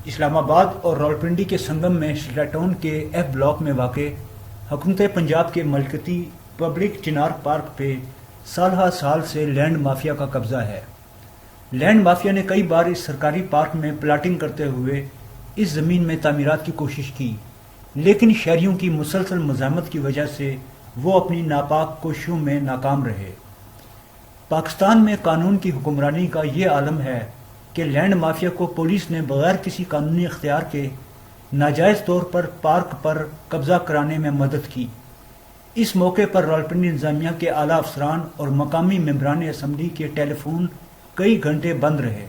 इस्लामाबाद और रावलपिंडी के संगम में स्लेटोन के एफ ब्लॉक में वाक़ हुकूमत पंजाब के मलकती पब्लिक चिनार पार्क पे साल हर साल से लैंड माफिया का कब्जा है। लैंड माफिया ने कई बार इस सरकारी पार्क में प्लाटिंग करते हुए इस ज़मीन में तामीरात की कोशिश की, लेकिन शहरियों की मुसलसल मज़ाहमत की वजह से वो अपनी नापाक कोशिशों में नाकाम रहे। पाकिस्तान में कानून की हुक्मरानी का ये आलम है कि लैंड माफिया को पुलिस ने बगैर किसी कानूनी इख्तियार के नाजायज़ तौर पर पार्क पर कब्जा कराने में मदद की। इस मौके पर रावलपिंडी इंतजामिया के आला अफसरान और मकामी मेंबरान असम्बली के टेलीफोन कई घंटे बंद रहे।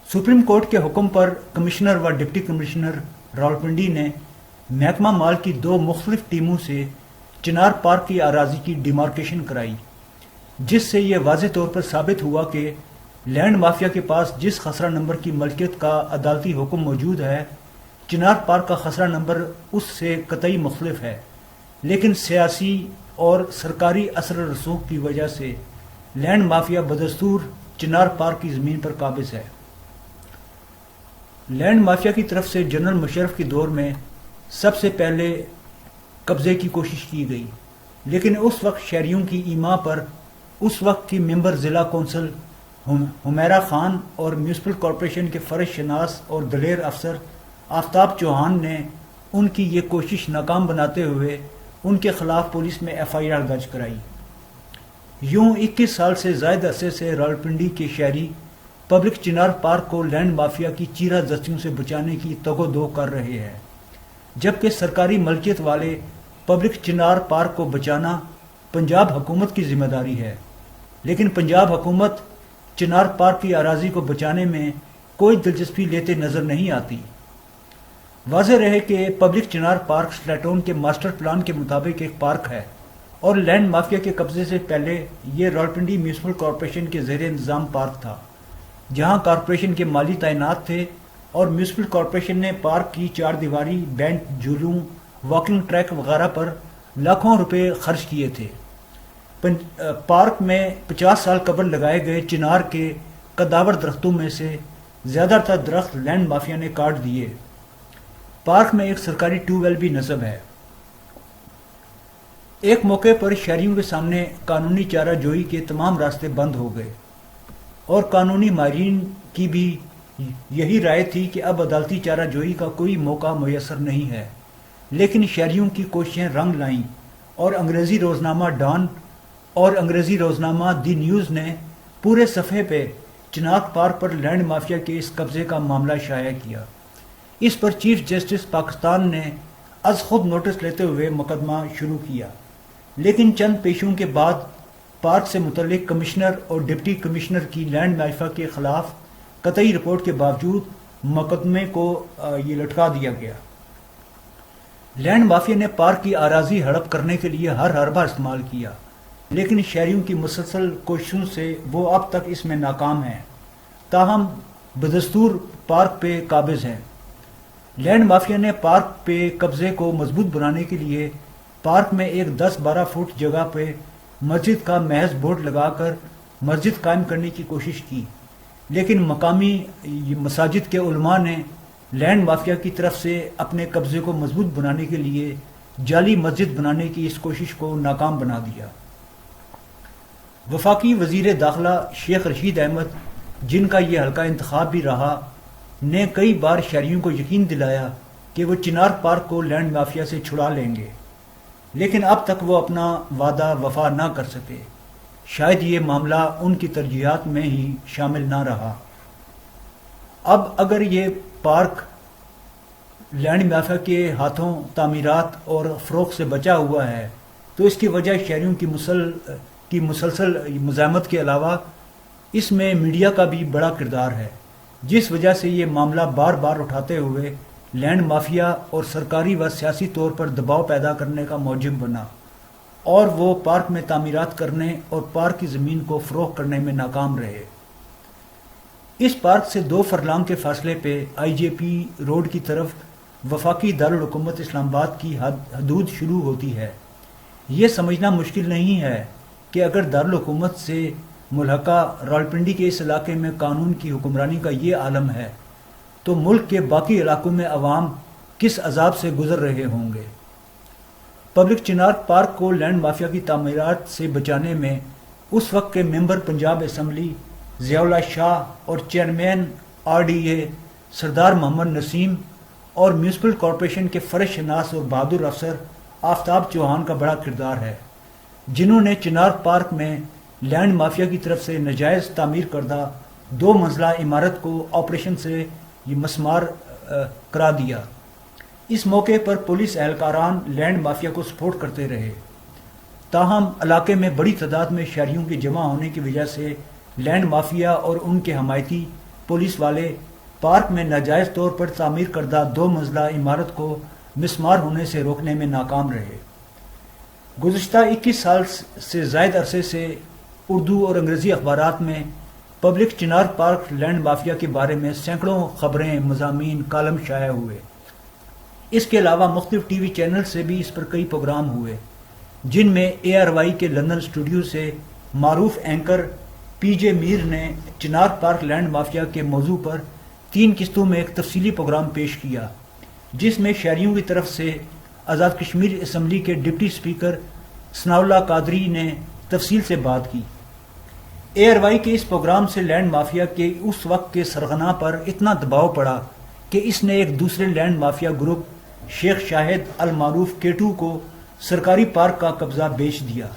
सुप्रीम कोर्ट के हुक्म पर कमिश्नर व डिप्टी कमिश्नर रावलपिंडी ने महकमा माल की दो मुख्तलिफ टीमों से चिनार पार्क की अराजी की डिमार्केशन कराई, जिससे ये वाज़ेह तौर पर साबित हुआ कि लैंड माफिया के पास जिस खसरा नंबर की मलकियत का अदालती हुक्म मौजूद है, चिनार पार्क का खसरा नंबर उससे कतई मुख्तलिफ है, लेकिन सियासी और सरकारी असर रसूख की वजह से लैंड माफिया बदस्तूर चिनार पार्क की ज़मीन पर काबिज है। लैंड माफिया की तरफ से जनरल मुशर्रफ के दौर में सबसे पहले कब्जे की कोशिश की गई, लेकिन उस वक्त शहरियों की ईमा पर उस वक्त की मेंबर ज़िला कौंसिल हुमैरा खान और म्यूनसिपल कॉरपोरेशन के फ़र्ज शनास और दलेर अफसर आफ्ताब चौहान ने उनकी ये कोशिश नाकाम बनाते हुए उनके खिलाफ पुलिस में FIR दर्ज कराई। यूं 21 साल से ज़ायद अरसे से रावलपिंडी के शहरी पब्लिक चिनार पार्क को लैंड माफिया की चीरा दस्तियों से बचाने की तगोदो कर रहे हैं, जबकि सरकारी मलकियत वाले पब्लिक चिनार पार्क को बचाना पंजाब हुकूमत की जिम्मेदारी है, लेकिन पंजाब हुकूमत चिनार पार्क की अराजी को बचाने में कोई दिलचस्पी लेते नजर नहीं आती। वाज़ेह रहे कि पब्लिक चिनार पार्क स्लेटोन के मास्टर प्लान के मुताबिक एक पार्क है और लैंड माफिया के कब्जे से पहले ये रावलपिंडी म्यूनसिपल कॉरपोरेशन के ज़ेर इंतज़ाम पार्क था, जहां कॉरपोरेशन के माली तैनात थे और म्यूनसिपल कॉरपोरेशन ने पार्क की चार दीवारी, बेंच, झूलों, वॉकिंग ट्रैक वगैरह पर लाखों रुपए खर्च किए थे। पार्क में 50 साल कबल लगाए गए चिनार के कदावर दरख्तों में से ज़्यादातर दरख्त लैंड माफिया ने काट दिए। पार्क में एक सरकारी ट्यूबवेल भी नस्ब है। एक मौके पर शहरियों के सामने कानूनी चाराजोई के तमाम रास्ते बंद हो गए और कानूनी माहिरीन की भी यही राय थी कि अब अदालती चाराजोई का कोई मौका मुयसर नहीं है, लेकिन शहरियों की कोशिशें रंग लाईं और अंग्रेज़ी रोज़नामा डॉन और अंग्रेज़ी रोज़नामा दी न्यूज़ ने पूरे सफ़े पे चिनार पार्क पर लैंड माफिया के इस कब्ज़े का मामला शाया किया। इस पर चीफ जस्टिस पाकिस्तान ने अज खुद नोटिस लेते हुए मुकदमा शुरू किया, लेकिन चंद पेशों के बाद पार्क से मुतल्लिक कमिश्नर और डिप्टी कमिश्नर की लैंड माफिया के खिलाफ कतई रिपोर्ट के बावजूद मुकदमे को ये लटका दिया गया। लैंड माफिया ने पार्क की अराजी हड़प करने के लिए हर हरबा इस्तेमाल किया, लेकिन शहरियों की मुसलसल कोशिशों से वो अब तक इसमें नाकाम हैं, ताहम बदस्तूर पार्क पे काबिज हैं। लैंड माफिया ने पार्क पे कब्जे को मजबूत बनाने के लिए पार्क में एक 10-12 फुट जगह पे मस्जिद का महज बोर्ड लगाकर मस्जिद कायम करने की कोशिश की, लेकिन मकामी मसाजिद के उलमा ने लैंड माफिया की तरफ से अपने कब्जे को मजबूत बनाने के लिए जाली मस्जिद बनाने की इस कोशिश को नाकाम बना दिया। वफाकी वजीर दाखिला शेख रशीद अहमद, जिनका ये हल्का इंतखाब भी रहा, ने कई बार शहरियों को यकीन दिलाया कि वो चिनार पार्क को लैंड माफिया से छुड़ा लेंगे, लेकिन अब तक वो अपना वादा वफा ना कर सके। शायद ये मामला उनकी तरजीहात में ही शामिल ना रहा। अब अगर ये पार्क लैंड माफिया के हाथों तामीरात और फ़रोख्त से बचा हुआ है, तो इसकी वजह शहरियों की मुसलसल मुज़ाहमत के अलावा इसमें मीडिया का भी बड़ा किरदार है, जिस वजह से ये मामला बार बार उठाते हुए लैंड माफिया और सरकारी व सियासी तौर पर दबाव पैदा करने का मौजब बना और वो पार्क में तामीरात करने और पार्क की ज़मीन को फ़रोख्त करने में नाकाम रहे। इस पार्क से 2 फरलांग के फासले पे IJP रोड की तरफ वफाकी दारुल हुकूमत इस्लामाबाद की हदूद शुरू होती है। ये समझना मुश्किल नहीं है कि अगर दारुल हुकूमत से मुल्हका रावलपिंडी के इस इलाके में कानून की हुक्मरानी का ये आलम है, तो मुल्क के बाकी इलाकों में अवाम किस अजाब से गुजर रहे होंगे। पब्लिक चिनार पार्क को लैंड माफिया की तामीरात से बचाने में उस वक्त के मेंबर पंजाब असम्बली ज़ियाउल्लाह शाह और चेयरमैन RDA सरदार मोहम्मद नसीम और म्यूनसिपल कॉरपोरेशन के फर्ज शनास और बहादुर अफसर आफ्ताब चौहान का बड़ा किरदार है, जिन्होंने चिनार पार्क में लैंड माफिया की तरफ से नाजायज तामीर करदा 2 मंजिला इमारत को ऑपरेशन से मस्मार करा दिया। इस मौके पर पुलिस एहलकारान लैंड माफिया को सपोर्ट करते रहे। ताहम इलाके में बड़ी तादाद में शहरियों के जमा होने की वजह से लैंड माफिया और उनके हमायती पुलिस वाले पार्क में नाजायज तौर पर तामीर करदा 2 मंजिला इमारत को मिसमार होने से रोकने में नाकाम रहे। गुज़िश्ता 21 साल से ज़ायद अरसे से उर्दू और अंग्रेज़ी अखबारात में पब्लिक चिनार पार्क लैंड माफिया के बारे में सैकड़ों खबरें, मज़ामीन, कालम शाया हुए। इसके अलावा मुख्तलिफ TV चैनल से भी इस पर कई प्रोग्राम हुए, जिनमें ARY के लंदन स्टूडियो से मारूफ एंकर PJ मीर ने चिनार पार्क लैंड माफिया के मौजू पर 3 किस्तों में एक तफसीली प्रोग्राम पेश किया, जिसमें शहरियों की तरफ से आज़ाद कश्मीर असम्बली के डिप्टी स्पीकर सनाउल्लाह कादरी ने तफसील से बात की। ARY के इस प्रोग्राम से लैंड माफिया के उस वक्त के सरगना पर इतना दबाव पड़ा कि इसने एक दूसरे land mafia group Sheikh Shahid Al Maroof K2 को सरकारी पार्क का कब्जा बेच दिया।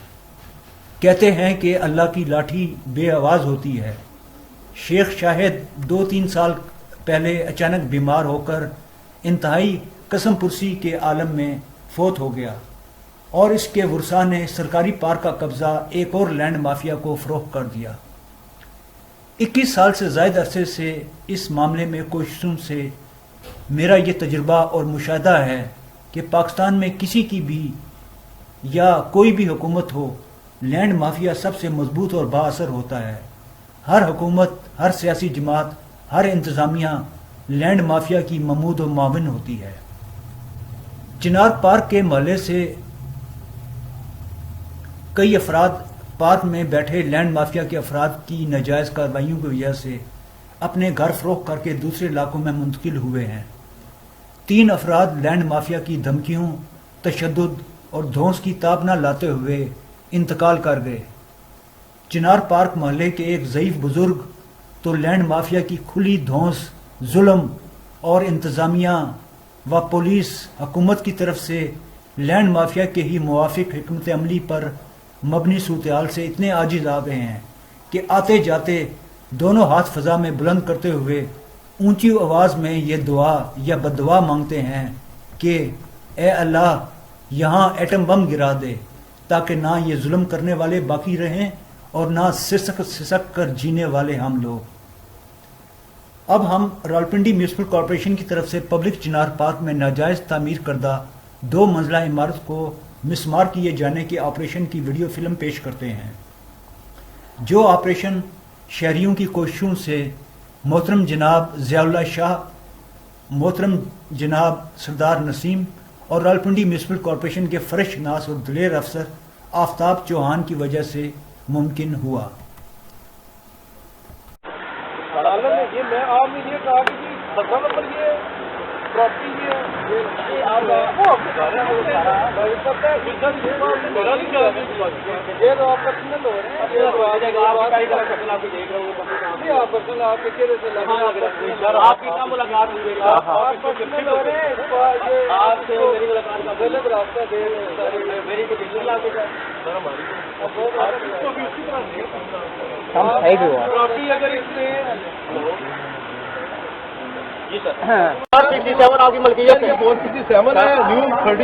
कहते हैं कि अल्लाह की लाठी बेआवाज होती है। शेख शाहिद 2-3 साल पहले अचानक बीमार होकर इंतहाई कसम पुरसी के आलम में फोत हो गया और इसके वुरसा ने सरकारी पार्क का कब्जा एक और लैंड माफिया को फरोख्त कर दिया। 21 साल से ज़ायद अरसे से इस मामले में कोशिशों से मेरा ये तजुर्बा और मुशाहदा है कि पाकिस्तान में किसी की भी या कोई भी हुकूमत हो, लैंड माफिया सबसे मजबूत और बाअसर होता है। हर हुकूमत, हर सियासी जमात, हर इंतज़ामिया लैंड माफिया की ममूद और माविन होती है। चिनार पार्क के महल्ले से कई अफराद पार्क में बैठे लैंड माफिया के अफराद की नाजायज कार्रवाइयों की वजह से अपने घर फरोख्त करके दूसरे इलाकों में मुंतकिल हुए हैं। 3 अफराद लैंड माफिया की धमकियों, तशद्दुद और धौंस की ताब न लाते हुए इंतकाल कर गए। चिनार पार्क महल्ले के एक ज़ईफ बुजुर्ग तो लैंड माफिया की खुली धौंस, जुल्म और इंतज़ामिया व पुलिस हुकूमत की तरफ से लैंड माफिया के ही मुवाफिक हिकमत अमली पर मबनी सूरत से इतने आजिज आ गए हैं कि आते जाते दोनों हाथ फजा में बुलंद करते हुए ऊंची आवाज़ में ये दुआ या बददुआ मांगते हैं कि ए अल्लाह यहाँ एटम बम गिरा दे, ताकि ना ये जुल्म करने वाले बाकी रहें और ना सिसक कर जीने वाले हम लोग। अब हम रावलपिंडी म्यूनसिपल कॉरपोरेशन की तरफ से पब्लिक चिनार पार्क में नाजायज तामीर करदा 2 मंजिला इमारत को मिसमार किए जाने के ऑपरेशन की वीडियो फिल्म पेश करते हैं। जो ऑपरेशन शहरियों की कोशिशों से मोहतरम जनाब ज़ियाउल्लाह शाह, मोहतरम जनाब सरदार नसीम और रावलपिंडी म्यूनसिपल कॉरपोरेशन के फर्ज शनास और दिलेर अफसर आफ्ताब चौहान की वजह से मुमकिन हुआ। ये मैं आपने ये कहा कि सत्ता नंबर ये प्रॉपर्टी ये आप वो ये तो आप पर्सनल हो रहे हैं, ये आप पर्सनल आपके चेहरे से आपकी क्या मुलाकात पर्सनल हो रहे हैं, आपसे मेरी मुलाकात गलत रास्ता दे मेरी प्रॉपर्टी अगर इसमें जी सर 57 आपकी मलकियत है, 457 है, न्यू 37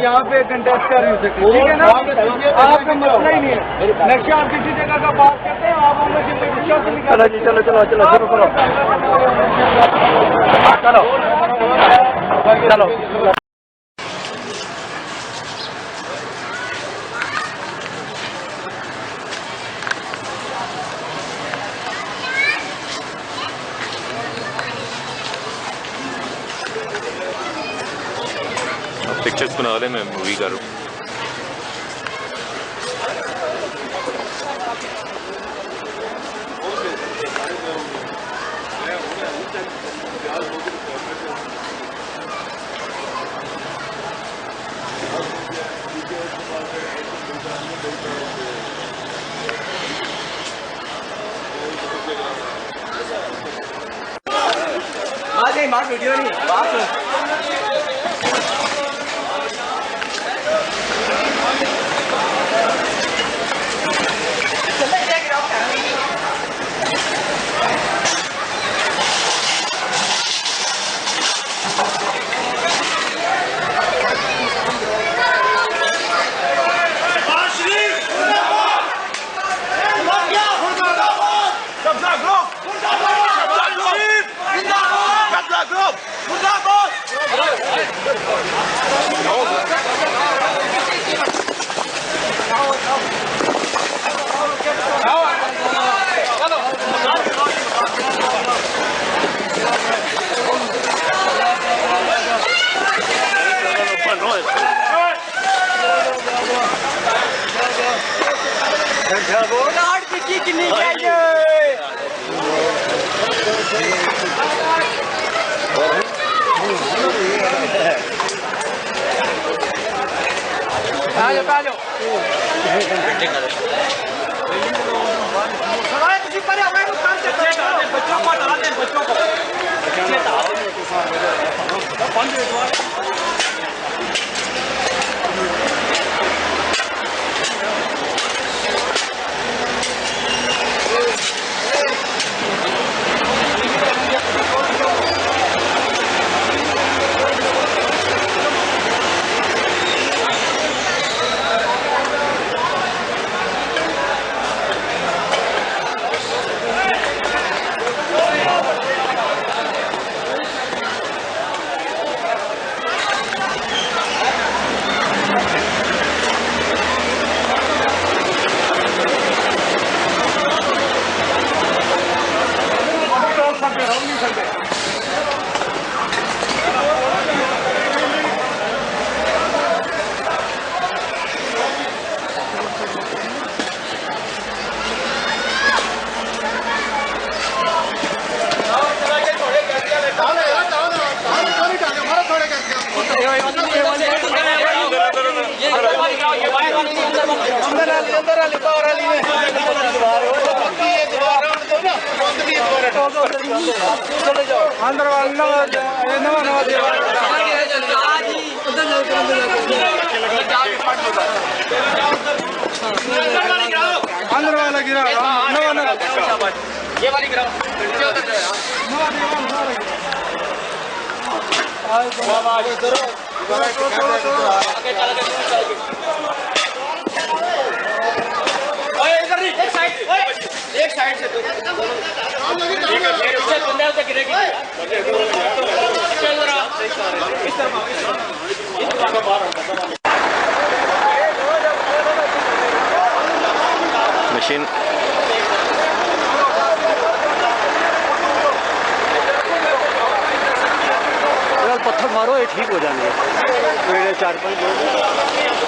यहाँ पे कंटेस्ट कर नहीं सकते, ठीक है ना। आपका मसला ही नहीं है, नक्शा आप किसी जगह का बात करते हैं, आप हमें चलो जी चलो चलो चलो चलो चलो चलो। पिक्चर्स बना ले, मैं मूवी कर रहा हूँ। मार वीडियो नहीं बात कितनी बच्चों को डाल दें बच्चों को अंदर वाला गिरा ये वाली गिरा एक साइड से मशीन पत्थर मारो ये ठीक हो जाएंगे 4-5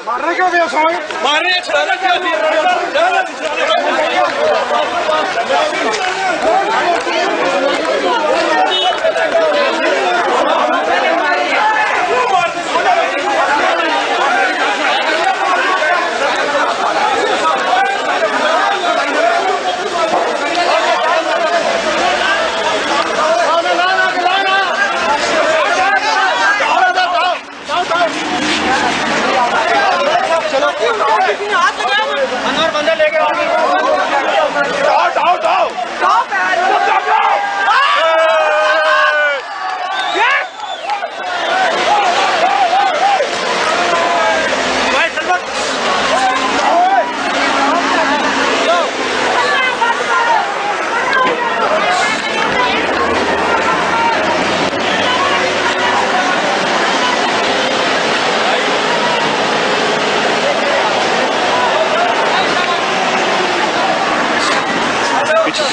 मारने क्यों दिया मारने छलाना क्यों पीछे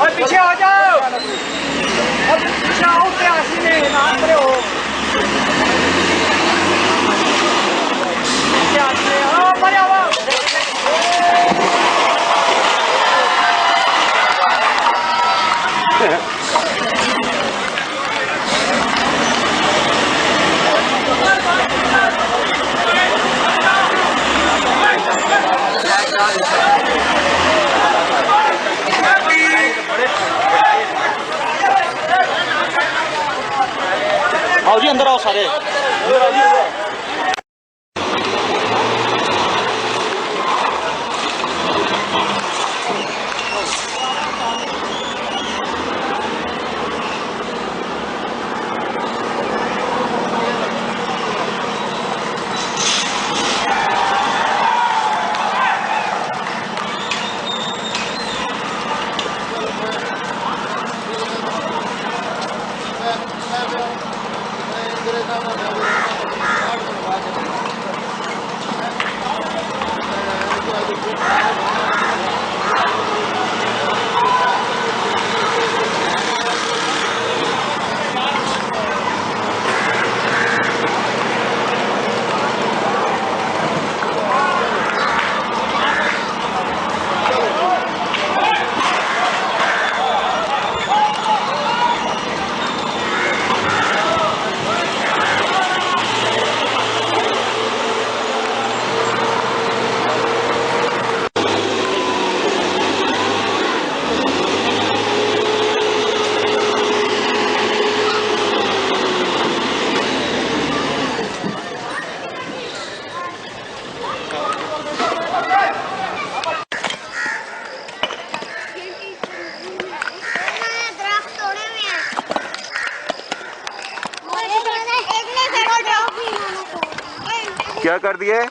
और पीछे आ जाओ, और पीछे आओ, क्या हंसी में नाच रहे हो, क्या हंस रहे हो, बड़े आओ। आओ जी अंदर आओ सारे अंदर आओ जी। क्या कर दिए?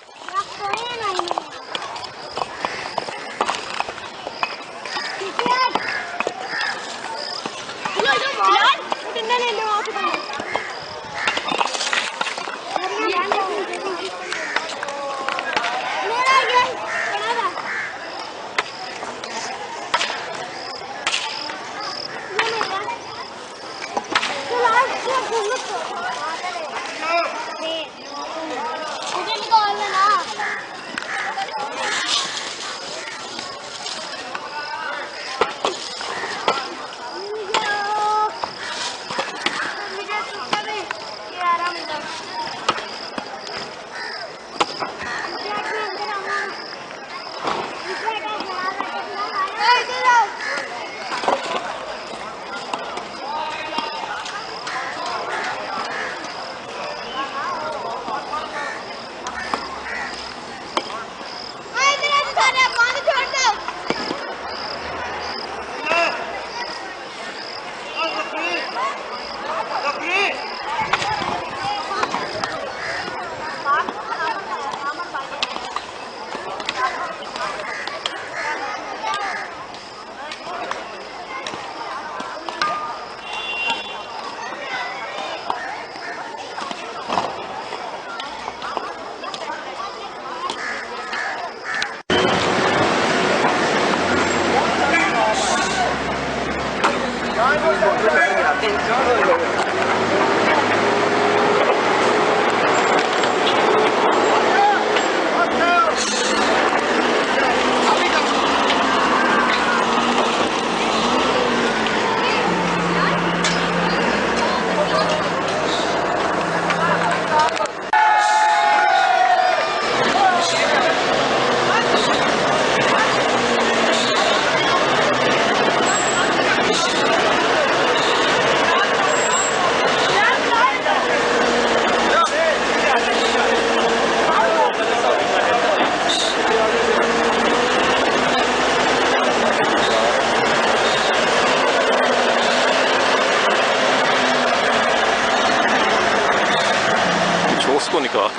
उसको निकाल।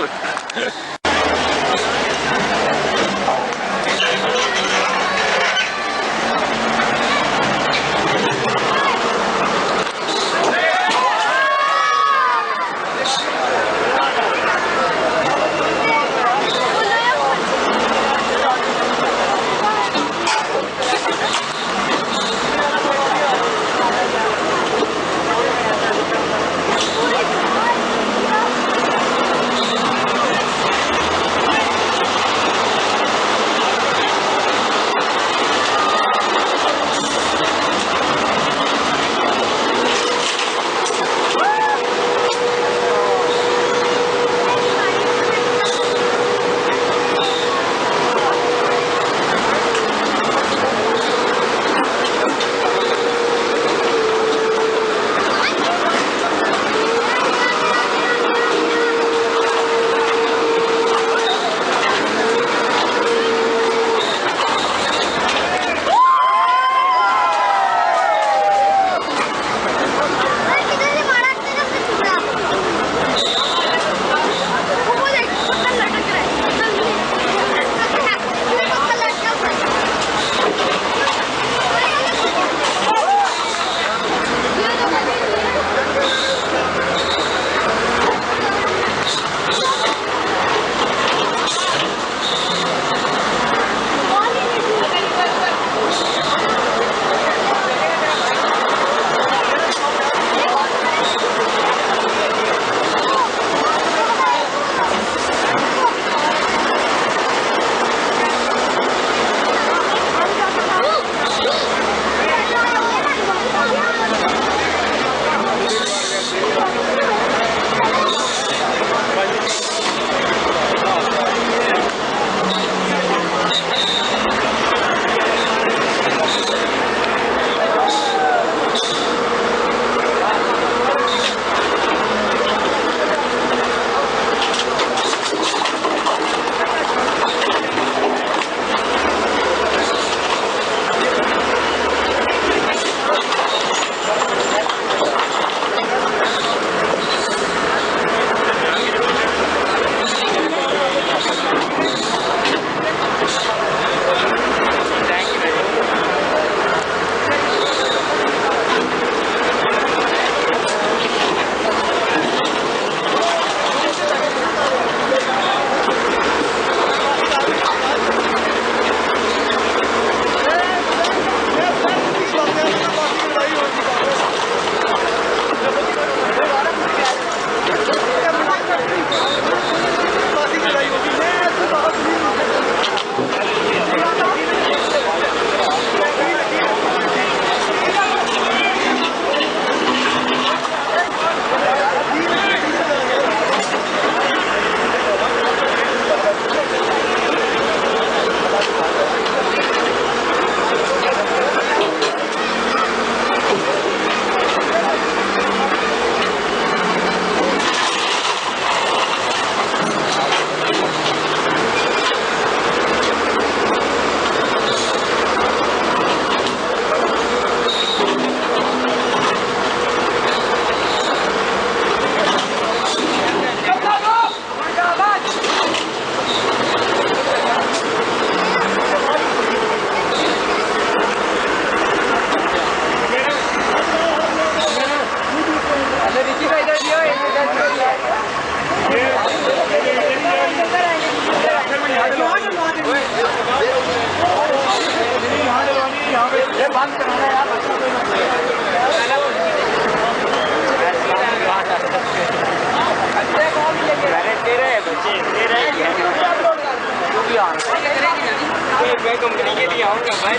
मैं कंपनी के लिए आऊँगा भाई।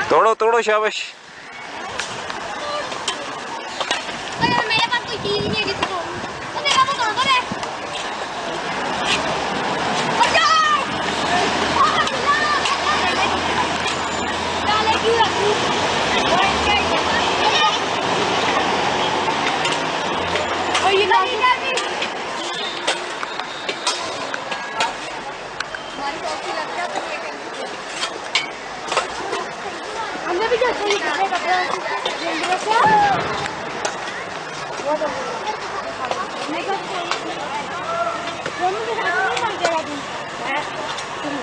तोड़ो तोड़ो शाबाश। मेरे पास कोई चीज नहीं है जिसको तो मेरा वो कहां पर है? बचाओ! हमने भी जैसे ही कपड़े वो तो मैं तो दोनों के साथ नहीं कर देगा तुम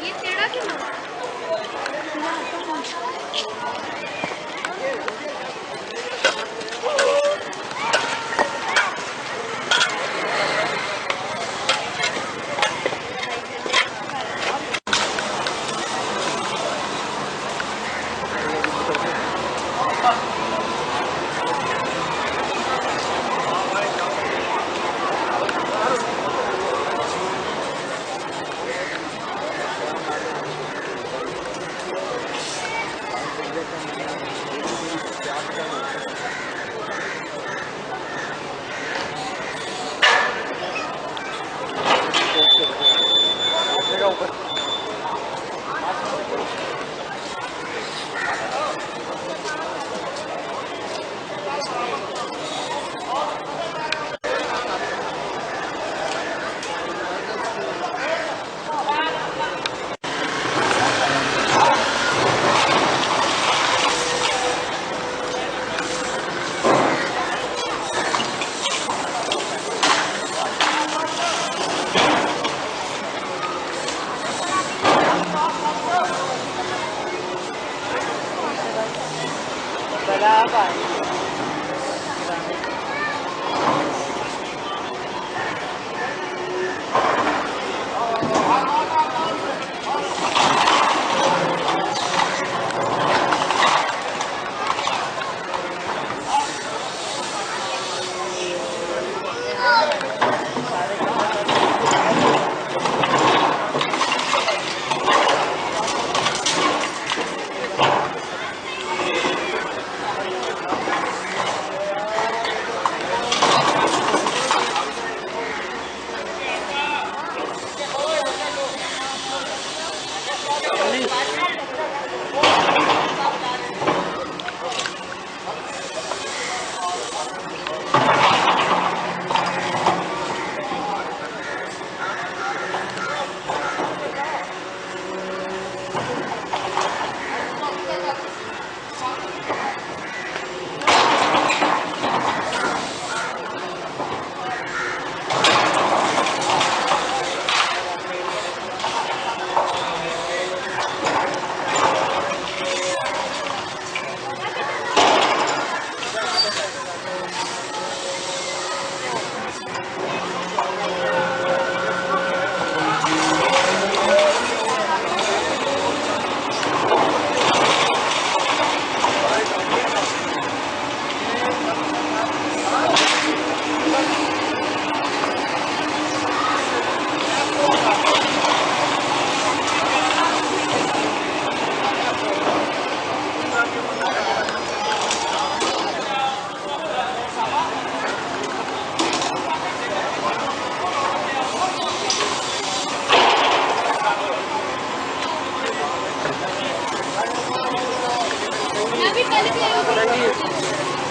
ये टेढ़ा क्यों है?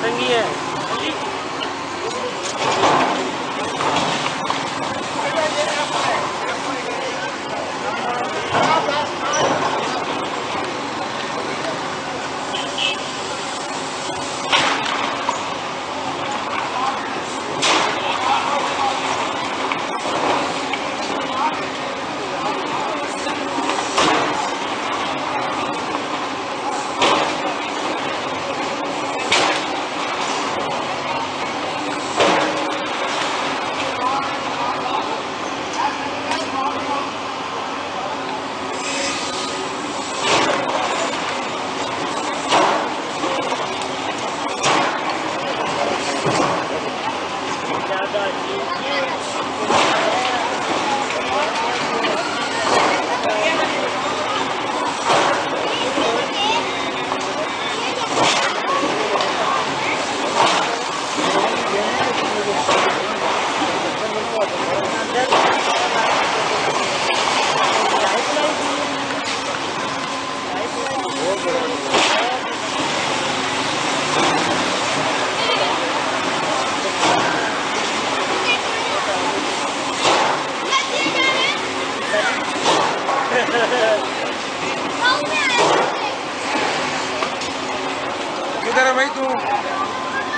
रंगी है। भाई तू।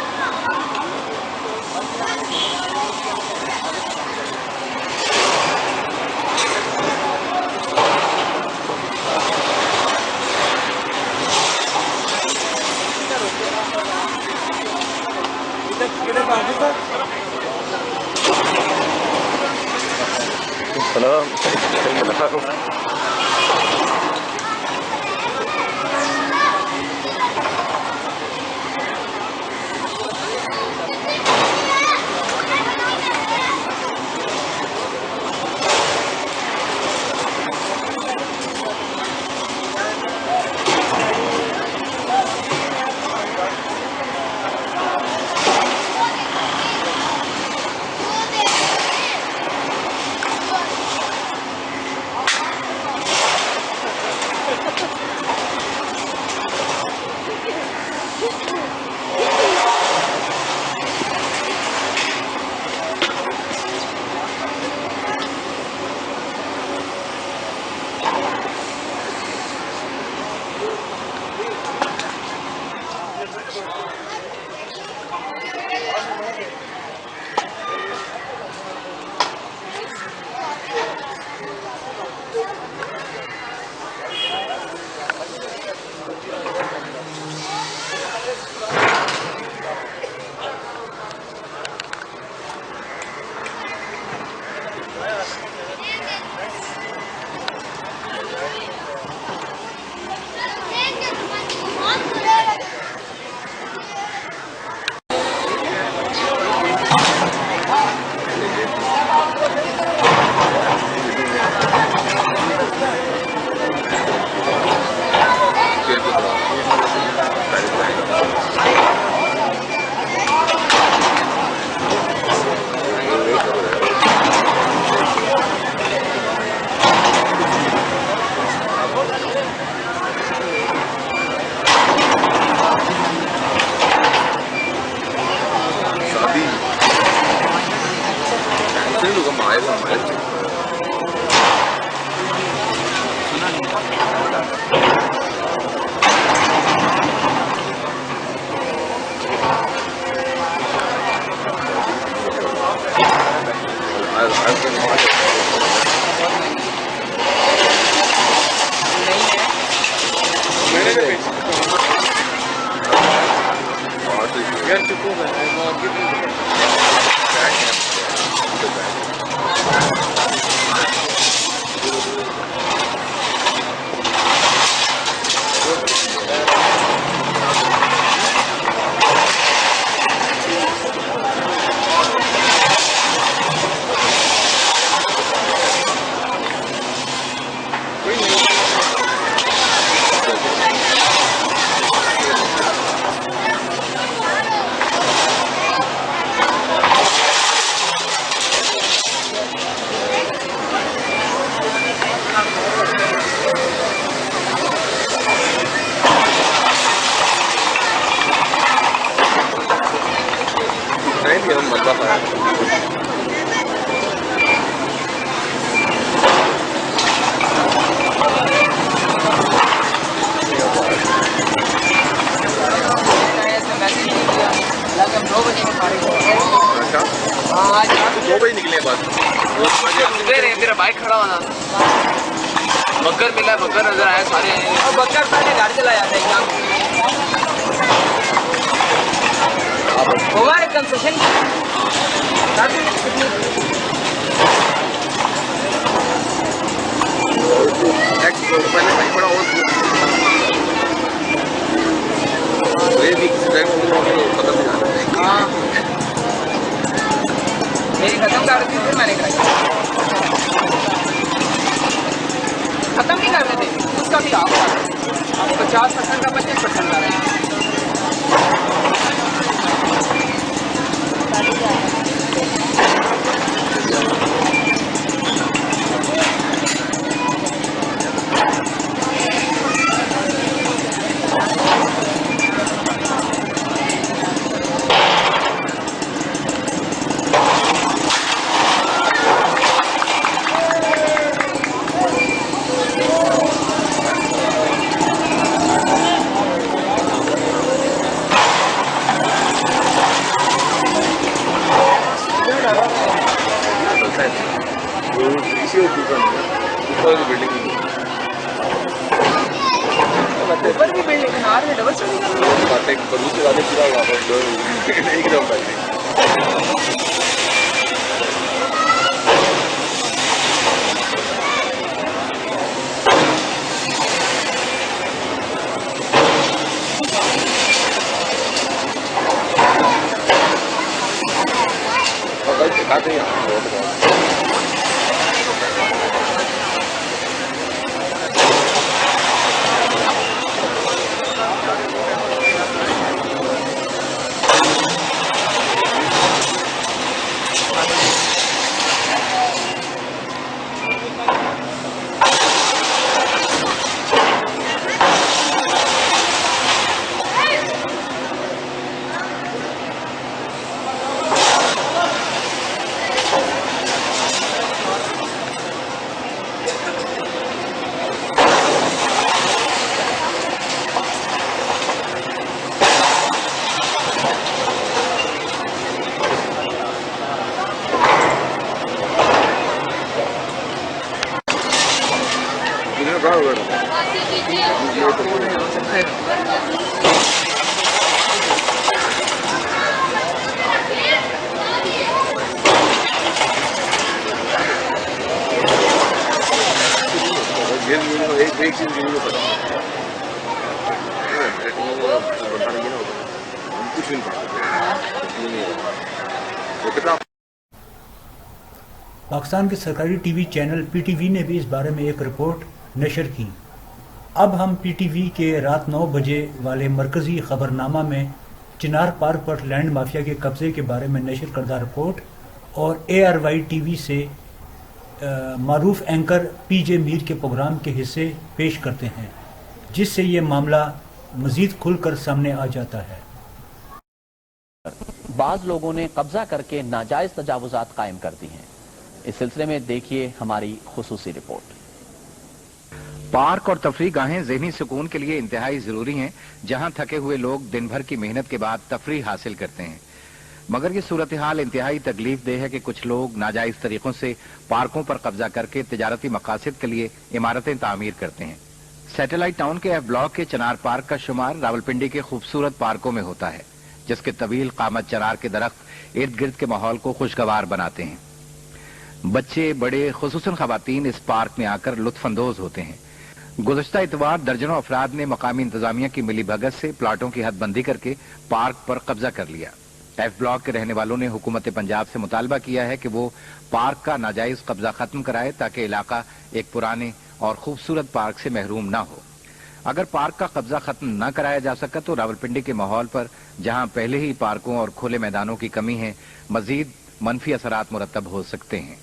तेरा बाइक खड़ा होना बकर मिला बकर नजर आया सारे और बकर पहले गाड़ी चला जाता है हमारे कंसेशन पहले भाई थोड़ा और हाँ मेरी खत्म कर दी फिर मैंने कराई खत्म नहीं कर रहे थे उसका भी आप 50% का 25% का है नीचे और दूसरा ऊपर की बिल्डिंग ऊपर की बिल्डिंग नार में डबल स्टोरी का बातें बरूद से वाले पूरा वहाँ पर एक दम बैठे दिखाते हैं एक चीज मुझे पता कुछ नहीं पता। पाकिस्तान के सरकारी टीवी चैनल पीटीवी ने भी इस बारे में एक रिपोर्ट नशर की। अब हम पीटीवी के रात 9 बजे वाले मरकजी खबरनामा में चिनार पार्क पर लैंड माफिया के कब्जे के बारे में नशर करदा रिपोर्ट और ARY टीवी से मारूफ एंकर PJ मीर के प्रोग्राम के हिस्से पेश करते हैं, जिससे ये मामला मजीद खुलकर सामने आ जाता है। बाज लोगों ने कब्जा करके नाजायज तजावुजात कायम कर दी हैं। इस सिलसिले में देखिए हमारी खुसूसी रिपोर्ट। पार्क और तफरीह गाहें ज़हनी सुकून के लिए इंतहाई जरूरी हैं, जहां थके हुए लोग दिन भर की मेहनत के बाद तफरीह हासिल करते हैं। मगर ये सूरत हाल इंतहाई तकलीफ देह है कि कुछ लोग नाजायज तरीकों से पार्कों पर कब्जा करके तिजारती मकासद के लिए इमारतें तामीर करते हैं। सैटेलाइट टाउन के F ब्लॉक के चनार पार्क का शुमार रावलपिंडी के खूबसूरत पार्कों में होता है, जिसके तवील कामत चनार के दरख्त इर्द गिर्द के माहौल को खुशगवार बनाते हैं। बच्चे बड़े खुसूसन खवातीन इस पार्क में आकर लुत्फानंदोज होते हैं। गुज़श्ता इतवार दर्जनों अफराद ने मकामी इंतजामिया की मिली भगत से प्लाटों की हदबंदी करके पार्क पर कब्जा कर लिया। F ब्लॉक के रहने वालों ने हुकूमत पंजाब से मुतालबा किया है कि वो पार्क का नाजायज कब्जा खत्म कराए, ताकि इलाका एक पुराने और खूबसूरत पार्क से महरूम न हो। अगर पार्क का कब्जा खत्म न कराया जा सका तो रावलपिंडी के माहौल पर, जहां पहले ही पार्कों और खुले मैदानों की कमी है, मजीद मनफी असरात मुरतब हो सकते हैं।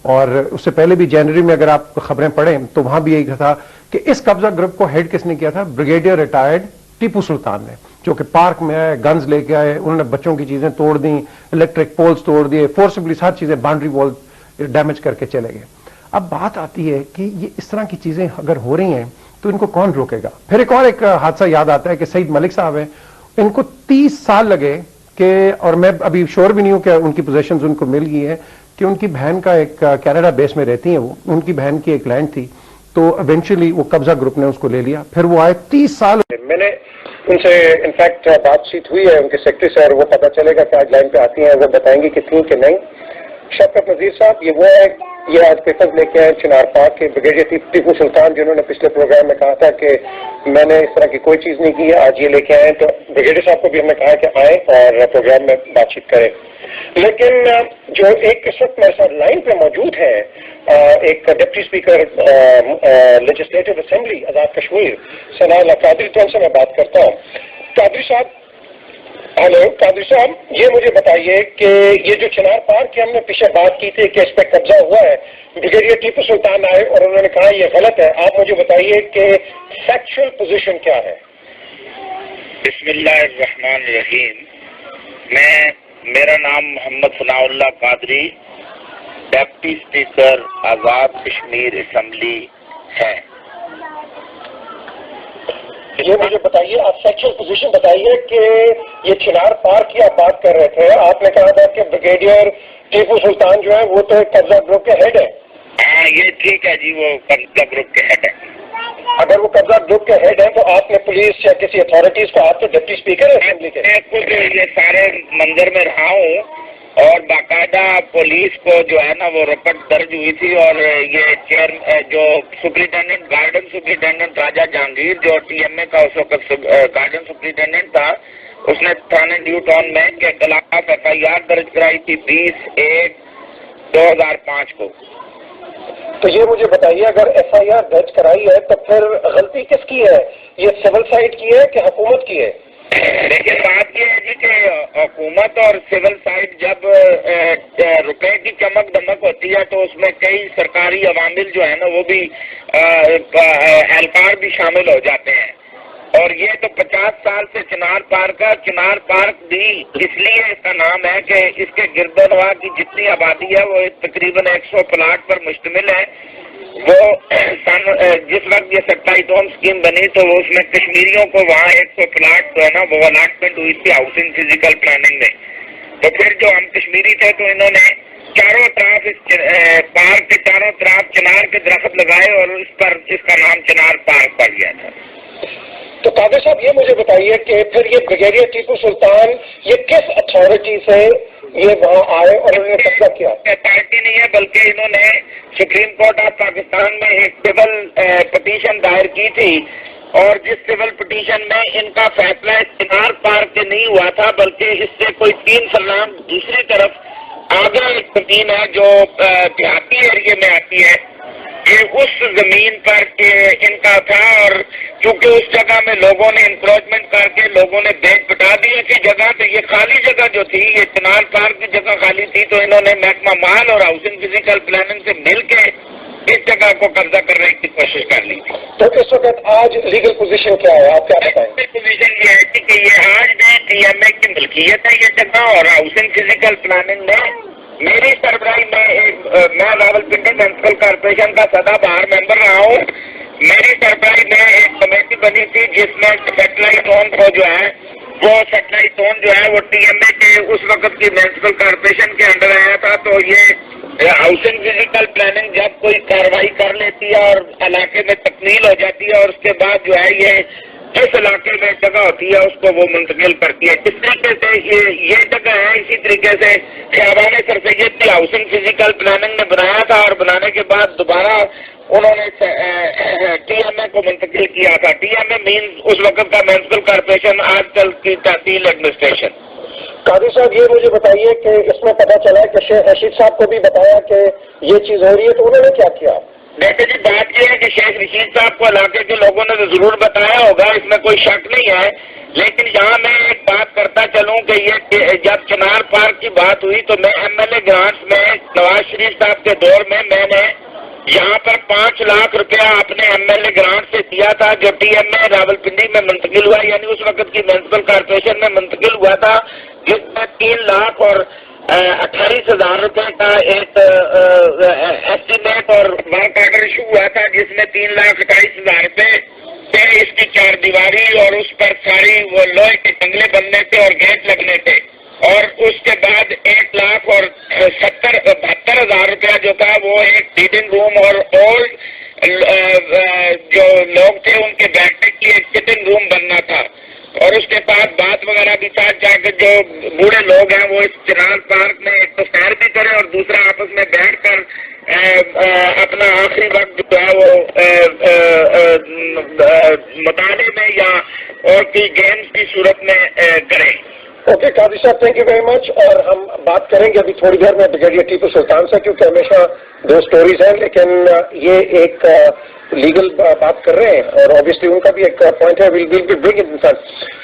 और उससे पहले भी जनवरी में अगर आप खबरें पढ़ें तो वहां भी यही था कि इस कब्जा ग्रुप को हेड किसने किया था? ब्रिगेडियर रिटायर्ड टीपू सुल्तान ने, जो कि पार्क में आए, गन्स लेके आए, उन्होंने बच्चों की चीजें तोड़ दी, इलेक्ट्रिक पोल्स तोड़ दिए, फोर्सिबली सारी चीजें, बाउंड्री वॉल डैमेज करके चले गए। अब बात आती है कि ये इस तरह की चीजें अगर हो रही हैं तो इनको कौन रोकेगा? फिर एक और एक हादसा याद आता है कि सईद मलिक साहब हैं, इनको 30 साल लगे कि, और मैं अभी श्योर भी नहीं हूं कि उनकी पोजीशंस उनको मिल गई है, कि उनकी बहन का एक कनाडा बेस में रहती हैं, वो उनकी बहन की एक लैंड थी, तो इवेंचुअली वो कब्जा ग्रुप ने उसको ले लिया। फिर वो आए 30 साल। मैंने उनसे इनफैक्ट बातचीत हुई है उनके सेक्रेटरी से, और वो पता चलेगा कि आज लाइन पे आती हैं, वो बताएंगे कि थी कि नहीं। शौकत नजीर साहब ये वो है, ये आज पेपर्स लेके आए चिनार पार्क के ब्रिगेडियर टीपू सुल्तान, जिन्होंने पिछले प्रोग्राम में कहा था कि मैंने इस तरह की कोई चीज नहीं की है, आज ये लेके आए। तो ब्रिगेडियर साहब को भी हमने कहा कि आए और प्रोग्राम में बातचीत करें। लेकिन जो एक इस वक्त मेरे साथ लाइन पे मौजूद है, एक डिप्टी स्पीकर लेजिस्लेटिव असेंबली आजाद कश्मीर सना कादरी, तो उनसे मैं बात करता हूँ। कादरी साहब, हेलो कादरी साहब, ये मुझे बताइए कि ये जो चिनार पार्क की हमने पीछे बात की थी कि इस पे कब्जा हुआ है, ब्रिगेडियर टीपू सुल्तान आए और उन्होंने कहा ये गलत है, आप मुझे बताइए कि फैक्चुअल पोजीशन क्या है? बिस्मिल्लाहिर्रहमानिर्रहीम। मेरा नाम मोहम्मद सनाउल्लाह कादरी, डिप्टी स्पीकर आजाद कश्मीर असेंबली है। ये मुझे बताइए, आप फैक्चुअल पोजीशन बताइए कि ये चिनार पार्क की आप बात कर रहे थे, आपने कहा था कि ब्रिगेडियर टीपू सुल्तान जो है वो तो एक कब्जा ग्रुप के हेड है। हाँ, ये ठीक है जी, वो कब्जा ग्रुप के हेड है। अगर वो कब्जा ग्रुप के हेड है तो आपने पुलिस या किसी अथॉरिटीज को, आप तो डिप्टी स्पीकर है असेंबली के। मैं खुद ये सारे मंजर में रहा हूँ और बाकायदा पुलिस को जो है ना वो रिपोर्ट दर्ज हुई थी और ये जो सुप्रिंटेंडेंट, गार्डन सुप्रिंटेंडेंट राजा जहांगीर, जो TMA का उस वक्त गार्डन सुप्रिंटेंडेंट था, उसने थाने न्यू टाउन में के खिलाफ FIR दर्ज कराई थी 20/1/2005 को। तो ये मुझे बताइए, अगर FIR दर्ज कराई है तो फिर गलती किसकी है? ये सिविल साइड की है कि हुकूमत की है? देखिए, बात यह है जी कि हुकूमत और सिविल साइड जब रुपए की चमक दमक होती है तो उसमें कई सरकारी अवामिल जो है ना वो भी एहलकार भी शामिल हो जाते हैं। और ये तो 50 साल से चिनार पार्क भी इसलिए इसका नाम है कि इसके गिरदोनवा की जितनी आबादी है वो तकरीबन 100 प्लाट पर मुश्तमिल है। वो जिस वक्त ये सत्ताईसों स्कीम बनी तो उसमें कश्मीरियों को वहाँ 100 प्लाट जो है ना वो अलाटमेंट हुई थी हाउसिंग फिजिकल प्लानिंग में। तो फिर जो हम कश्मीरी थे तो इन्होंने चारों तरफ इस पार्क के चारों तरफ चिनार के दरख्त लगाए और उस पर इसका नाम चिनार पार्क पड़ गया था। तो कादिर साहब ये मुझे बताइए कि फिर ये ब्रिगेडियर टीपू सुल्तान ये किस अथॉरिटी से ये वहाँ आए और उन्होंने कब्जा किया? पार्टी नहीं है, बल्कि इन्होंने सुप्रीम कोर्ट ऑफ पाकिस्तान में एक सिविल पिटीशन दायर की थी और जिस सिविल पिटीशन में इनका फैसला चिनार पार्क से नहीं हुआ था बल्कि इससे कोई 3 फरलांग दूसरी तरफ आगे एक जमीन है जो देहाती एरिया में आती है, ये उस जमीन पर इनका था। और क्योंकि उस जगह में लोगों ने इंक्रोचमेंट करके लोगों ने बेच बटा दी इसी जगह, तो ये खाली जगह जो थी, ये चिनार पार्क की जगह खाली थी, तो इन्होंने महकमा माल और हाउसिंग फिजिकल प्लानिंग से मिलकर इस जगह को कब्जा करने की कोशिश कर ली थी। तो इस वक्त आज लीगल पोजीशन क्या है, आप क्या बताएंगे? पोजीशन ये है कि ये आज भी TMA की मिल्कियत है ये जगह और हाउसिंग फिजिकल प्लानिंग में मेरी सरबराही में मैं रावलपिंडी म्युनिसिपल कॉर्पोरेशन का सदाबहार मेंबर रहा हूँ। मेरी सरबराही में एक कमेटी बनी थी जिसमें सेटेलाइट जोन को जो है वो सेटेलाइट जोन जो है वो TMA के उस वक्त की म्युनिसिपल कॉर्पोरेशन के अंडर आया था। तो ये हाउसिंग फिजिकल प्लानिंग जब कोई कार्रवाई कर लेती है और इलाके में तकमील हो जाती है और उसके बाद जो है ये जिस इलाके में जगह होती है उसको वो मुंतकिल करती है। इस तरीके से ये जगह है। इसी तरीके से ख्याबान सर सैयद की हाउसिंग फिजिकल प्लानिंग ने बनाया था और बनाने के बाद दोबारा उन्होंने TMA को मुंतकिल किया था। TMA मीन्स उस वक्त का म्युनिसिपल कॉर्पोरेशन, आजकल की तहसील एडमिनिस्ट्रेशन। कादी साहब ये मुझे बताइए कि इसमें पता चला है कि शेख रशीद साहब को भी बताया कि ये चीज हो रही है, तो उन्होंने क्या किया? देखिए जी, बात यह है कि शेख रशीद साहब को इलाके के लोगों ने तो जरूर बताया होगा, इसमें कोई शक नहीं है। लेकिन यहाँ मैं एक बात करता चलूँ कि ये जब चिनार पार्क की बात हुई तो मैं MLA ग्रांट्स में नवाज शरीफ साहब के दौर में मैंने यहाँ पर 5 लाख रुपया अपने MLA ग्रांट से दिया था जो TMA रावलपिंडी में मुंतकिल हुआ, यानी उस वक्त की म्युनिसिपल कॉर्पोरेशन में मुंतकिल हुआ था, जिसमें 3 लाख और 28,000 रुपए का एक एस्टीमेट और वर्क ऑर्डर इशू हुआ था, जिसमें 3,28,000 रुपए से इसकी 4 दीवारी और उस पर सारी वो लोहे के जंगले बनने थे और गेट लगने थे। और उसके बाद 1,72,000 रुपया जो था वो एक फीडिंग रूम और ओल्ड जो लोग थे उनके बैठने की एक सिटिंग रूम बनना था। और उसके बाद बात वगैरह भी था जाकर जो बूढ़े लोग हैं वो इस चिनार पार्क में एक तो सैर भी करें और दूसरा आपस में बैठकर अपना आखिरी वक्त जो है वो मुताले में या और की गेम्स की सूरत में करें। ओके कादी साहब, थैंक यू वेरी मच। और हम बात करेंगे अभी थोड़ी देर में ब्रिगेडियर टीपू सुल्तान से, क्योंकि हमेशा 2 स्टोरीज हैं, लेकिन ये एक लीगल बात कर रहे हैं और ऑब्वियसली उनका भी एक पॉइंट है। Will be bring it in front.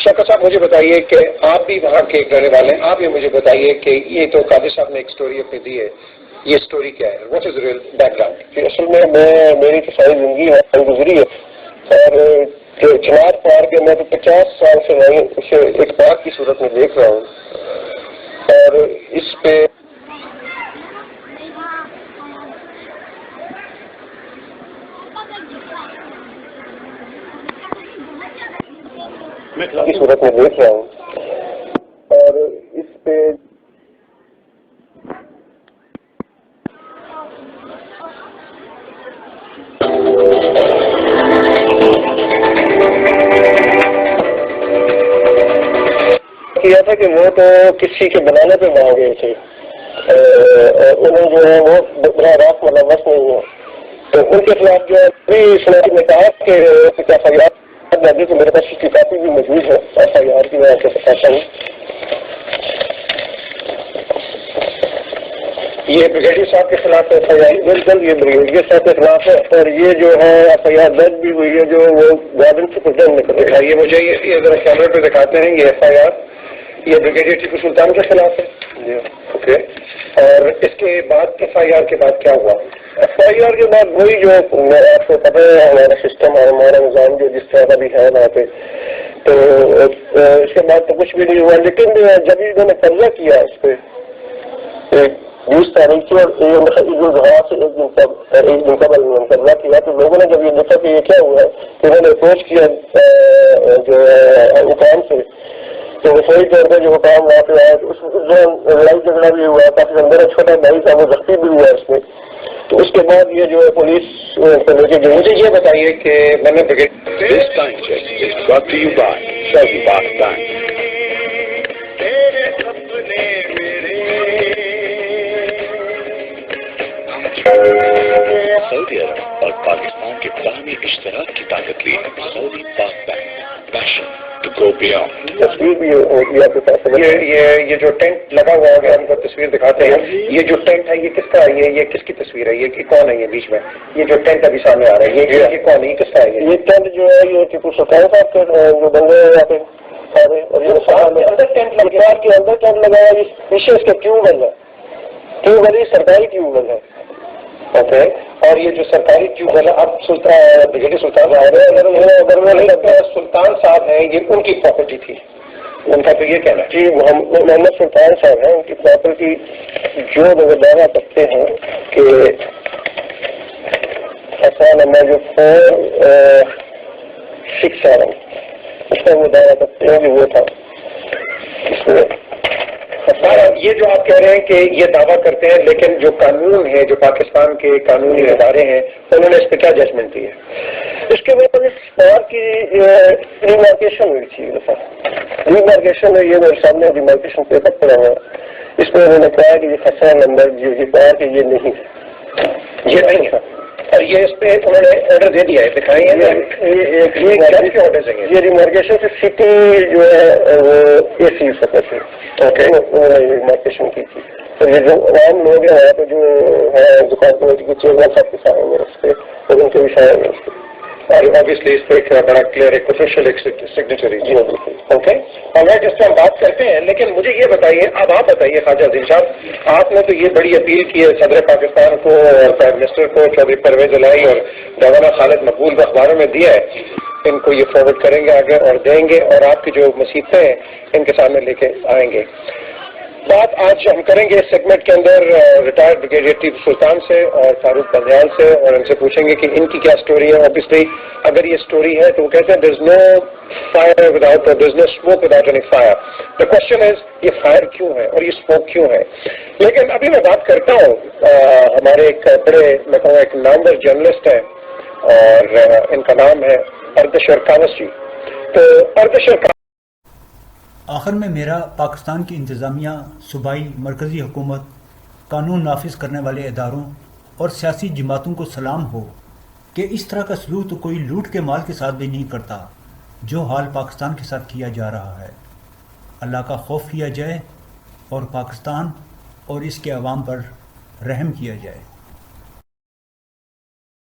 Shaukat साहब मुझे बताइए कि आप भी वहाँ के रहने वाले हैं, आप ये मुझे बताइए कि ये तो कादी साहब ने एक स्टोरी अपनी दी है, ये स्टोरी क्या है? What is real background? असल में मेरी तो सारी जिंदगी है गुजरी है और चिनार पार्क मैं तो 50 साल से नहीं उसे एक पार्क की सूरत में देख रहा हूँ और इस पे की सूरत में देख रहा हूँ और इस पे किया था कि वो तो किसी के बनाने पे वहां गए थे और उन्हें जो है वो बड़ा रात मुलव्वस नहीं हुआ, तो उनके खिलाफ जो है सुनाई ने कहा कि एफआईआर नदी तो मेरे पास उसकी कापी भी मौजूद है एफआईआर की, मैं आपको बताता हूँ। ये ब्रिगेडियर साहब के खिलाफ एफआईआर बिल्कुल ये ब्रिगेडियर साहब के खिलाफ है और ये जो है एफआईआर दर्ज भी हुई है जो वो गार्डन से प्रेजेंट में कर दिखाइए मुझे, ये जरा कैमरे पे दिखाते हैं ये एफआईआर, ये ब्रिगेडियर टीपू सुल्तान के खिलाफ है। ओके, और इसके बाद एफआईआर के बाद क्या हुआ? एफआईआर के बाद वही जो आपको पता है हमारा सिस्टम और हमारा निजाम जो जिस तरह का भी है वहाँ पे, तो इसके बाद तो कुछ भी नहीं हुआ। लेकिन जब इन्होंने कब्जा किया इस पे 20 तारीख से और से एक दिन कबल कब्जा किया, तो लोगों ने जब ये देखा कि ये क्या हुआ है तो उन्होंने अप्रोच किया जो है हुकाम से, तो सही तौर पर जो हुकाम वहाँ पे आया उस लड़ाई झगड़ा भी हुआ, काफी अंदर छोटा भाई था वो जख्मी भी हुआ इसमें। तो उसके बाद ये जो है पुलिस को लेके गई। मुझे ये बताइए कि मैंने सऊदी अरब और पाकिस्तान के बाहमी इश्तराक की ताकत ली Saudi Pak Bank passion to go beyond. तस्वीर भी होगी आपके पास, ये जो टेंट लगा हुआ है हमको तस्वीर दिखाते हैं। ये जो टेंट है ये किसका है? ये किसकी तस्वीर है? ये कौन है? ये बीच में ये जो टेंट अभी सामने आ रहा है ये कौन है? ये किसका है? ये टेंट जो है ये टीपू सुल्तान साहब के जो बंदे हैं यहाँ पे सारे, और ये अंदर टेंट लगा के अंदर टेंट लगा है, पीछे इसका ट्यूबवेल है, ट्यूबवेल ही सरकारी ट्यूबवेल है। ओके, और ये जो सरकारी ट्यूबवेल है अब ब्रिगेडियर सुल्तान सुल्तान साहब हैं, ये उनकी प्रॉपर्टी थी, उनका तो ये कहना जी मोहम्मद सुल्तान साहब हैं, उनकी प्रॉपर्टी जो लोग दावा करते हैं कि ऐसा नंबर जो 467 उसमें वो दावा करते हैं कि वो था इसमें। ये जो आप कह रहे हैं कि ये दावा करते हैं, लेकिन जो कानून है जो पाकिस्तान के कानूनी इदारे हैं उन्होंने इस पर क्या जजमेंट दी है? इसके बाद इस बार की डिमार्केशन हुई थी, डिमार्केशन है, ये मेरे सामने डिमार्केशन पेपर पड़ा हुआ है, इसमें उन्होंने कहा कि ये खसरा नंबर जो कहा कि ये नहीं है और ये इस पे उन्होंने ऑर्डर दे दिया है, दिखाएंगे ये डिमार्केशन से सिटी जो है वो एसी सकते थे। ओके, उन्होंने डिमार्केशन की थी, तो ये जो आम लोग हैं वहाँ पे जो है दुकान कमेटी के चेयरमैन साहब के सामने उस पर और उनके भी सामने उस पर, और ऑब्वियसली इस पर एक बड़ा क्लियर एक ऑफिशियल सिग्नेचर जी। ओके, और मैं जिस तरह बात करते हैं, लेकिन मुझे ये बताइए, अब आप बताइए ख्वाजा अजीम साहब, आपने तो ये बड़ी अपील की है सदर पाकिस्तान को और प्राइम मिनिस्टर को, चौधरी परवेज इलाही और गवर्नर खालिद मकबूल को अखबारों में दिया है, इनको ये फॉरवर्ड करेंगे आगे और देंगे और आपकी जो मुसीबतें हैं इनके सामने लेके आएंगे। बात आज हम करेंगे इस सेगमेंट के अंदर रिटायर्ड ब्रिगेडियर टीपू सुल्तान से और फारूक बंदयाल से, और इनसे पूछेंगे कि इनकी क्या स्टोरी है। ऑब्वियसली अगर ये स्टोरी है तो वो कहते हैं there is no fire without, there is no smoke without any fire. The question is ये फायर क्यों है और ये स्मोक क्यों है? लेकिन अभी मैं बात करता हूँ हमारे एक बड़े मैं कहूँ एक नामवर जर्नलिस्ट है और इनका नाम है अर्दशर कावस जी। तो अर्दशर आखिर में मेरा पाकिस्तान की इंतज़ामिया, सूबाई मरकज़ी हुकूमत, कानून नाफिज करने वाले इदारों और सियासी जमातों को सलाम हो कि इस तरह का सलूक तो कोई लूट के माल के साथ भी नहीं करता जो हाल पाकिस्तान के साथ किया जा रहा है। अल्लाह का खौफ किया जाए और पाकिस्तान और इसके अवाम पर रहम किया जाए।